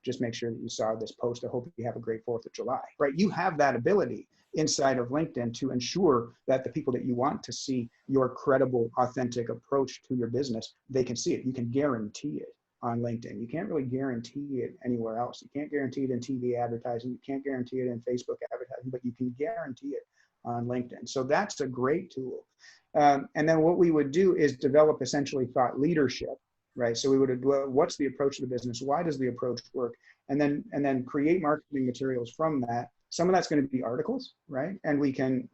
just make sure that you saw this post. I hope you have a great 4th of July, right? You have that ability inside of LinkedIn to ensure that the people that you want to see your credible, authentic approach to your business, they can see it. You can guarantee it on LinkedIn. You can't really guarantee it anywhere else. You can't guarantee it in TV advertising. You can't guarantee it in Facebook advertising. advertising, but you can guarantee it on LinkedIn. So that's a great tool. And then what we would do is develop essentially thought leadership, right? So we would, what's the approach to the business? Why does the approach work? And then create marketing materials from that. Some of that's going to be articles, right? And we can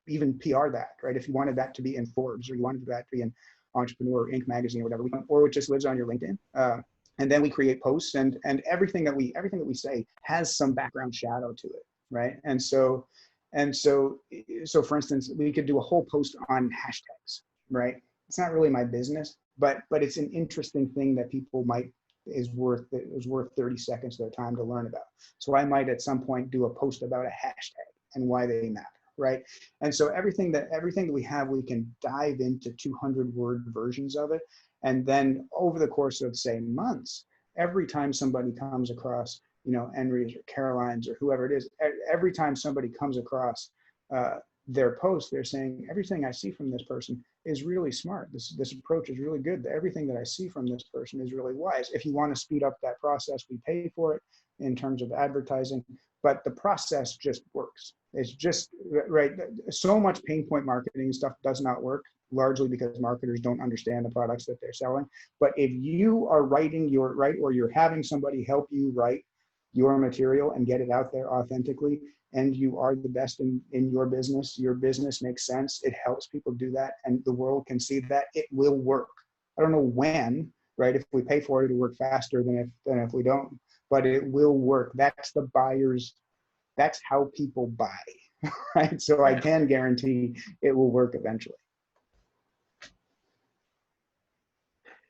even PR that, right? If you wanted that to be in Forbes, or you wanted that to be in Entrepreneur Inc. magazine or whatever, or it just lives on your LinkedIn. And then we create posts, and everything that we say has some background shadow to it, right? And so for instance, we could do a whole post on hashtags, right? It's not really my business, but it's an interesting thing that people might is worth 30 seconds of their time to learn about. So I might at some point do a post about a hashtag and why they matter, right? And so everything that we have, we can dive into 200-word versions of it. And then over the course of, say, months, every time somebody comes across, Henry's or Caroline's or whoever it is, every time somebody comes across their post, they're saying, everything I see from this person is really smart. This approach is really good. Everything that I see from this person is really wise. If you want to speed up that process, we pay for it in terms of advertising, but the process just works. It's just, right, so much pain point marketing stuff does not work, largely because marketers don't understand the products that they're selling. But if you are writing or you're having somebody help you write your material and get it out there authentically, and you are the best in your business makes sense, it helps people do that, and the world can see that, it will work. I don't know when, right? If we pay for it, it'll work faster than if we don't, but it will work. That's the buyers, that's how people buy, right? So I can guarantee it will work eventually.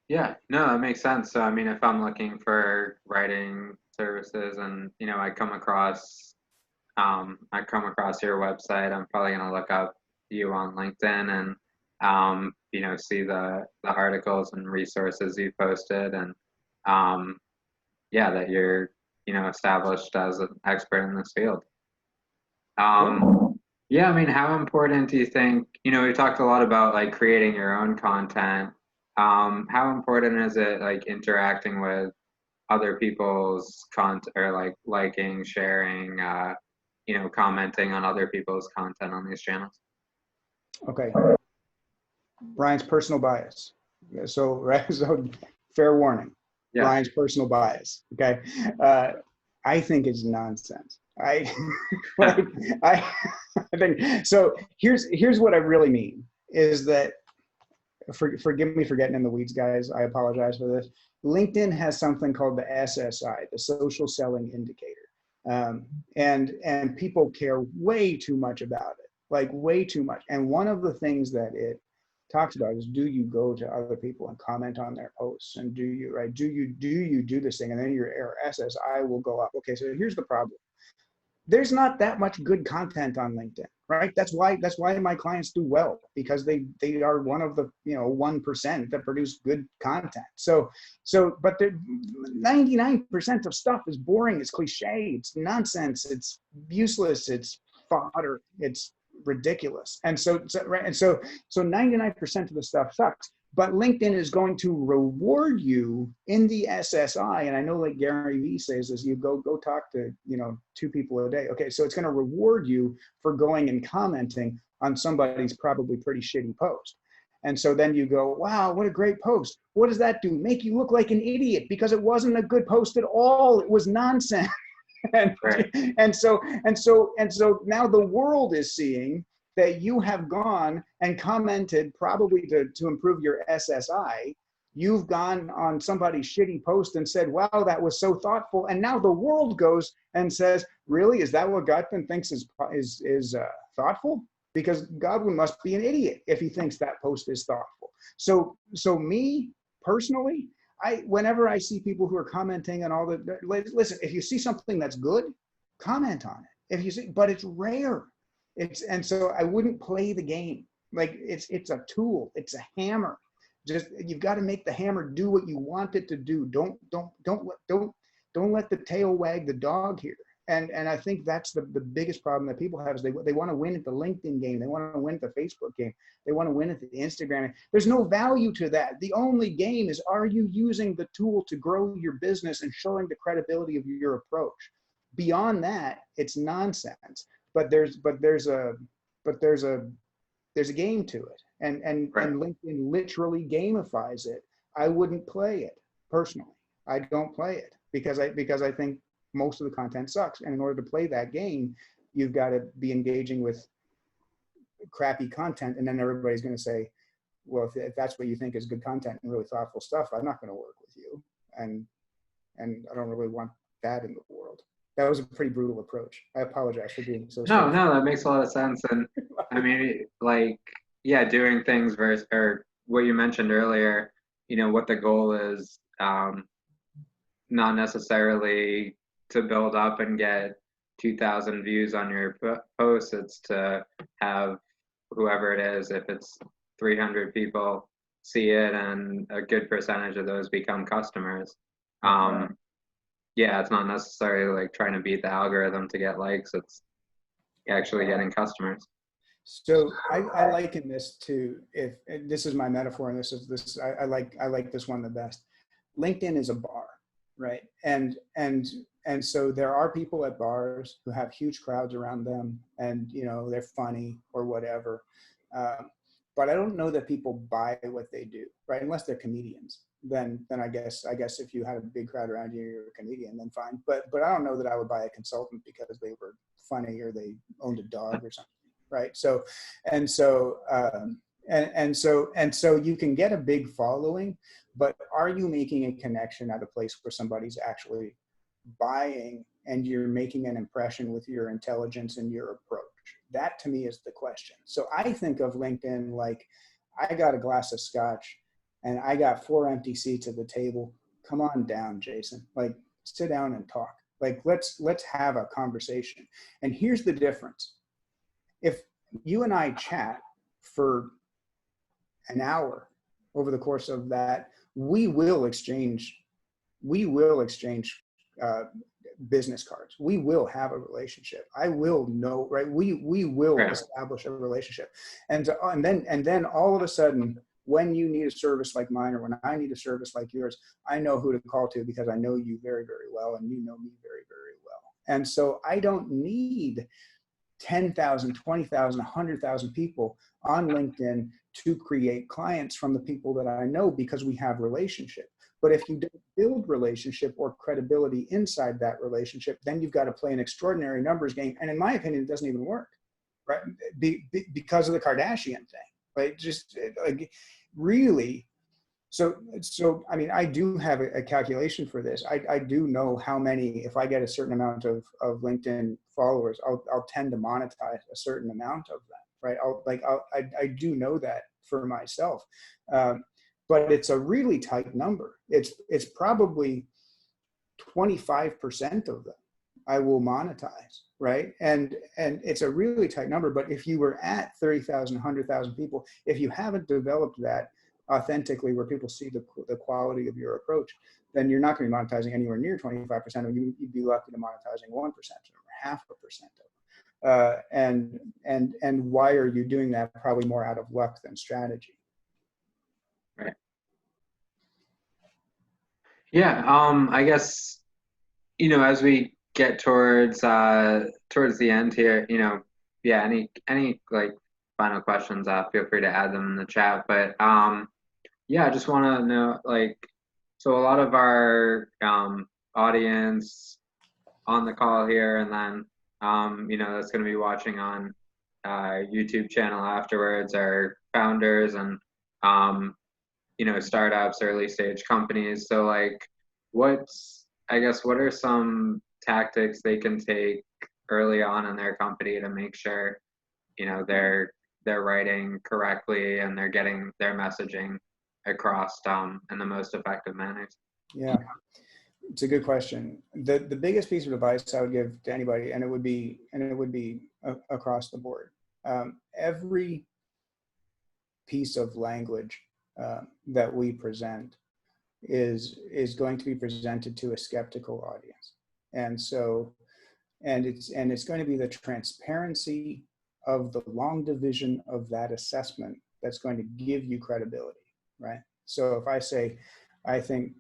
Yeah, no, that makes sense. So, I mean, if I'm looking for writing services and, I come across your website, I'm probably going to look up you on LinkedIn and, see the articles and resources you posted, and, that you're, established as an expert in this field. Yeah, I mean, how important do you think, we talked a lot about like creating your own content. How important is it like interacting with other people's content, or like liking, sharing, commenting on other people's content on these channels? Okay. Brian's personal bias. So, right, so fair warning. Yeah. Brian's personal bias. Okay. I think it's nonsense. I think so. Here's what I really mean is that, forgive me for getting in the weeds, guys. I apologize for this. LinkedIn has something called the SSI, the Social Selling Indicator, and people care way too much about it, like way too much. And one of the things that it talks about is, do you go to other people and comment on their posts, and do you do this thing, and then your SSI will go up. Okay, so here's the problem. There's not that much good content on LinkedIn, right? That's why my clients do well, because they are one of the 1% that produce good content. But 99% of stuff is boring, it's cliche, it's nonsense, it's useless, it's fodder, it's ridiculous. And so 99% of the stuff sucks. But LinkedIn is going to reward you in the SSI, and I know like Gary Vee says this, you go talk to 2 people a day. Okay, so it's going to reward you for going and commenting on somebody's probably pretty shitty post. And so then you go, wow, what a great post. What does that do? Make you look like an idiot because it wasn't a good post at all. It was nonsense. and so now the world is seeing that you have gone and commented, probably to improve your SSI. You've gone on somebody's shitty post and said, wow, that was so thoughtful. And now the world goes and says, really, is that what Godwin thinks is thoughtful? Because Godwin must be an idiot if he thinks that post is thoughtful. So me personally, whenever I see people who are commenting on all the, listen, if you see something that's good, comment on it. If you see, but it's rare. And so I wouldn't play the game. Like it's a tool, it's a hammer. Just, you've got to make the hammer do what you want it to do. Don't let the tail wag the dog here. And I think that's the biggest problem that people have, is they want to win at the LinkedIn game. They want to win at the Facebook game. They want to win at the Instagram game. There's no value to that. The only game is, are you using the tool to grow your business and showing the credibility of your approach? Beyond that, it's nonsense. there's a game to it, and Right. LinkedIn literally gamifies it. I wouldn't play it personally. I don't play it because I think most of the content sucks. And in order to play that game, you've got to be engaging with crappy content, and then everybody's going to say, well, if that's what you think is good content and really thoughtful stuff, I'm not going to work with you, and I don't really want that in the world. That was a pretty brutal approach. I apologize for being so No, straightforward. no, that makes a lot of sense. And I mean, like, yeah, doing things versus, or what you mentioned earlier, what the goal is, not necessarily to build up and get 2,000 views on your post. It's to have whoever it is, if it's 300 people see it and a good percentage of those become customers. Yeah, it's not necessarily like trying to beat the algorithm to get likes. It's actually getting customers. So I liken this to, if this is my metaphor, and I like this one the best. LinkedIn is a bar, right? And so there are people at bars who have huge crowds around them, and they're funny or whatever. But I don't know that people buy what they do, right? Unless they're comedians. Then I guess if you had a big crowd around you, you're a comedian, then fine. But I don't know that I would buy a consultant because they were funny or they owned a dog or something. Right. So you can get a big following, but are you making a connection at a place where somebody's actually buying and you're making an impression with your intelligence and your approach? That to me is the question. So I think of LinkedIn like, I got a glass of scotch and I got 4 empty seats at the table. Come on down, Jason. Like, sit down and talk. Like, let's have a conversation. And here's the difference. If you and I chat for an hour over the course of that, we will exchange business cards. We will have a relationship. I will know, right? We will establish a relationship. And then all of a sudden, when you need a service like mine, or when I need a service like yours, I know who to call to because I know you very, very well, and you know me very, very well. And so I don't need 10,000, 20,000, 100,000 people on LinkedIn to create clients from the people that I know, because we have relationship. But if you don't build relationship or credibility inside that relationship, then you've got to play an extraordinary numbers game. And in my opinion, it doesn't even work, right? Because of the Kardashian thing, right? Just like, really. So I mean, I do have a calculation for this. I do know how many, if I get a certain amount of LinkedIn followers, I'll tend to monetize a certain amount of them, right? I do know that for myself, but it's a really tight number. It's probably 25% of them I will monetize, right? And it's a really tight number. But if you were at 30,000, 100,000 people, if you haven't developed that authentically, where people see the quality of your approach, then you're not going to be monetizing anywhere near 25%, or you'd be lucky to monetizing 1% or 0.5% of them. And why are you doing that? Probably more out of luck than strategy. Right. Yeah. I guess, as we get towards the end here, yeah, any like final questions, feel free to add them in the chat. But yeah, I just want to know, like, so a lot of our audience on the call here, and then that's going to be watching on YouTube channel afterwards, are founders and startups, early stage companies. So like, what are some tactics they can take early on in their company to make sure they're writing correctly and they're getting their messaging across in the most effective manners? Yeah, it's a good question. The biggest piece of advice I would give to anybody, and it would be across the board. Every piece of language that we present is going to be presented to a skeptical audience, and it's going to be the transparency of the long division of that assessment that's going to give you credibility, right? So if I say, I think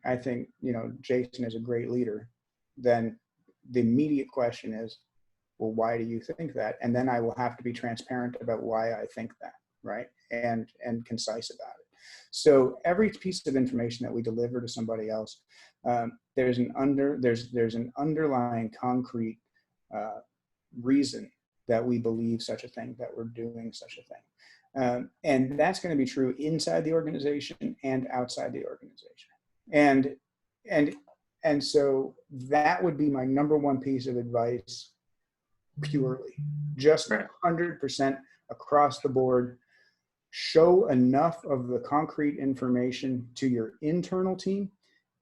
Jason is a great leader, then the immediate question is, well, why do you think that? And then I will have to be transparent about why I think that, right? And concise about it. So every piece of information that we deliver to somebody else, there's an underlying concrete reason that we believe such a thing, that we're doing such a thing. And that's going to be true inside the organization and outside the organization. And so that would be my number one piece of advice, purely. Just 100% across the board. Show enough of the concrete information to your internal team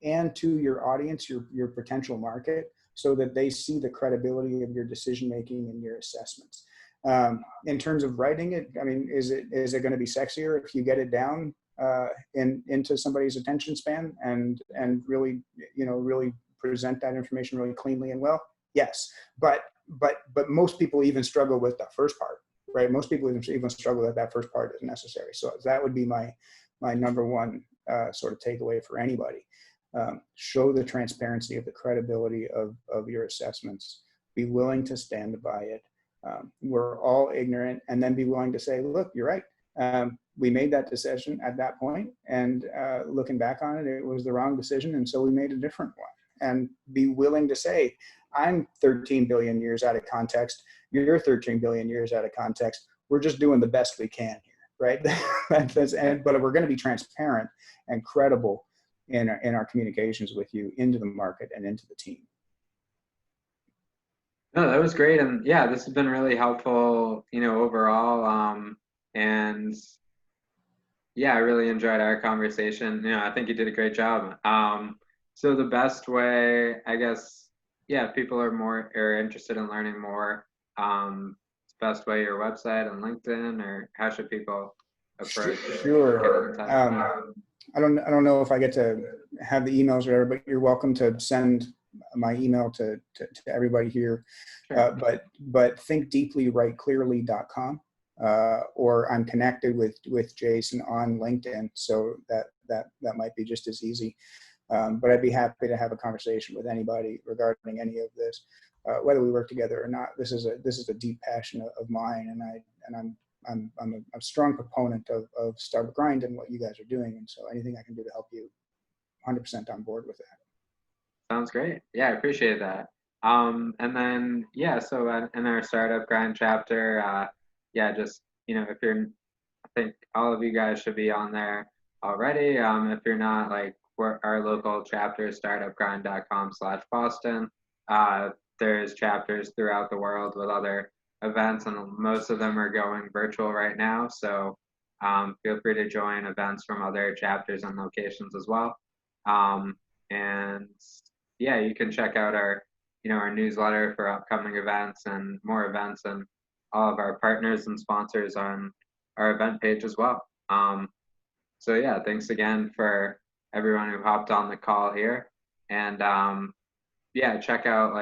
and to your audience, your potential market, so that they see the credibility of your decision making and your assessments. In terms of writing it, I mean, is it going to be sexier if you get it down into somebody's attention span and really, really present that information really cleanly and well? Yes, but most people even struggle with the first part, right? Most people even struggle that that first part is necessary. So that would be my number one sort of takeaway for anybody. Show the transparency of the credibility of your assessments. Be willing to stand by it. We're all ignorant, and then be willing to say, look, you're right. We made that decision at that point, and looking back on it, it was the wrong decision, and so we made a different one. And be willing to say, I'm 13 billion years out of context. You're 13 billion years out of context. We're just doing the best we can here, right? But we're going to be transparent and credible in our communications with you into the market and into the team. No, that was great. And yeah, this has been really helpful, overall. And yeah, I really enjoyed our conversation. I think you did a great job. So the best way, I guess, yeah, if people are interested in learning more, it's best way your website and LinkedIn, or how should people approach? Sure. I don't know if I get to have the emails or whatever, but you're welcome to send my email to everybody here. Sure. But thinkdeeplywriteclearly.com, or I'm connected with Jason on LinkedIn, so that might be just as easy. But I'd be happy to have a conversation with anybody regarding any of this, whether we work together or not. This is a deep passion of mine, and I'm a strong proponent of Startup Grind and what you guys are doing, and so anything I can do to help you, 100% on board with that. Sounds great. Yeah, I appreciate that. And then so in our Startup Grind chapter, just if you're, I think all of you guys should be on there already. If you're not, our local chapter is startupgrind.com/Boston. There's chapters throughout the world with other events, and most of them are going virtual right now. So feel free to join events from other chapters and locations as well. And yeah, you can check out our newsletter for upcoming events and more events, and all of our partners and sponsors on our event page as well. So yeah, thanks again for everyone who hopped on the call here. And check out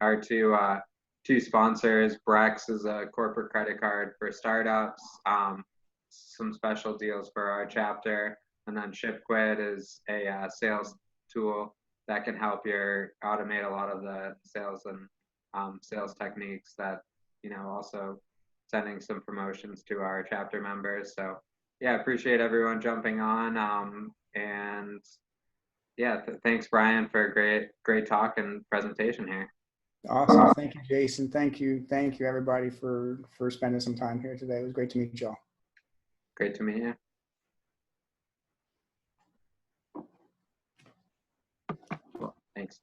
our two sponsors. Brex is a corporate credit card for startups, some special deals for our chapter, and then ShipQuid is a sales tool that can help you automate a lot of the sales and sales techniques, that also sending some promotions to our chapter members. So yeah, appreciate everyone jumping on, and yeah, thanks Brian for a great talk and presentation here. Awesome. Thank you, Jason. Thank you everybody for spending some time here today. It was great to meet y'all. Great to meet you. Cool. Thanks.